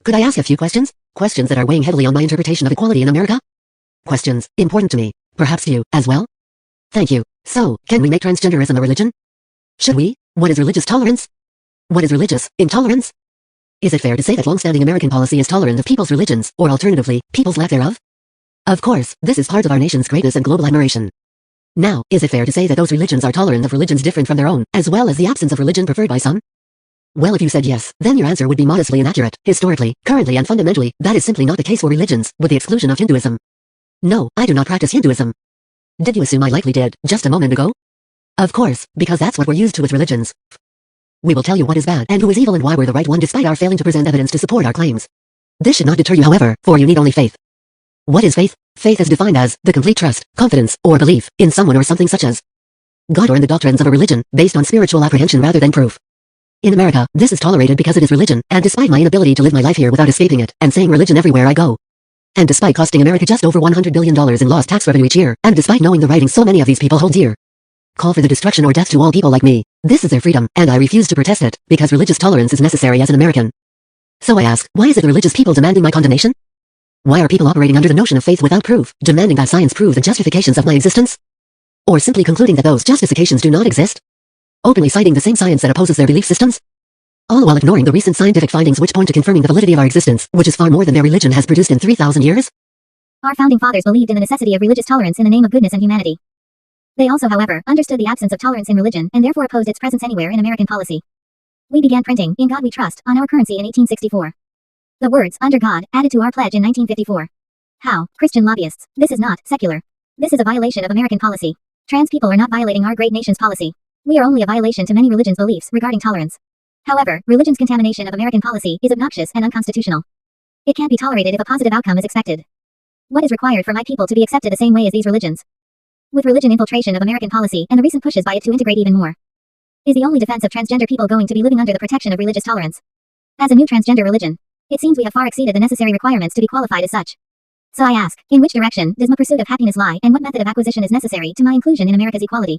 Could I ask a few questions? Questions that are weighing heavily on my interpretation of equality in America? Questions important to me. Perhaps to you, as well? Thank you. So, can we make transgenderism a religion? Should we? What is religious tolerance? What is religious intolerance? Is it fair to say that long-standing American policy is tolerant of people's religions, or alternatively, people's lack thereof? Of course, this is part of our nation's greatness and global admiration. Now, is it fair to say that those religions are tolerant of religions different from their own, as well as the absence of religion preferred by some? Well, if you said yes, then your answer would be modestly inaccurate. Historically, currently and fundamentally, that is simply not the case for religions, with the exclusion of Hinduism. No, I do not practice Hinduism. Did you assume I likely did, just a moment ago? Of course, because that's what we're used to with religions. We will tell you what is bad and who is evil and why we're the right one despite our failing to present evidence to support our claims. This should not deter you, however, for you need only faith. What is faith? Faith is defined as the complete trust, confidence, or belief in someone or something such as God or in the doctrines of a religion, based on spiritual apprehension rather than proof. In America, this is tolerated because it is religion, and despite my inability to live my life here without escaping it, and saying religion everywhere I go. And despite costing America just over $100 billion in lost tax revenue each year, and despite knowing the writings so many of these people hold dear. Call for the destruction or death to all people like me. This is their freedom, and I refuse to protest it, because religious tolerance is necessary as an American. So I ask, why is it the religious people demanding my condemnation? Why are people operating under the notion of faith without proof, demanding that science prove the justifications of my existence? Or simply concluding that those justifications do not exist? Openly citing the same science that opposes their belief systems? All while ignoring the recent scientific findings which point to confirming the validity of our existence, which is far more than their religion has produced in 3,000 years? Our founding fathers believed in the necessity of religious tolerance in the name of goodness and humanity. They also, however, understood the absence of tolerance in religion and therefore opposed its presence anywhere in American policy. We began printing, "In God We Trust," on our currency in 1864. The words, "Under God," added to our pledge in 1954. How? Christian lobbyists. This is not secular. This is a violation of American policy. Trans people are not violating our great nation's policy. We are only a violation to many religions' beliefs regarding tolerance. However, religion's contamination of American policy is obnoxious and unconstitutional. It can't be tolerated if a positive outcome is expected. What is required for my people to be accepted the same way as these religions? With religion infiltration of American policy and the recent pushes by it to integrate even more, is the only defense of transgender people going to be living under the protection of religious tolerance? As a new transgender religion, it seems we have far exceeded the necessary requirements to be qualified as such. So I ask, in which direction does my pursuit of happiness lie, and what method of acquisition is necessary to my inclusion in America's equality?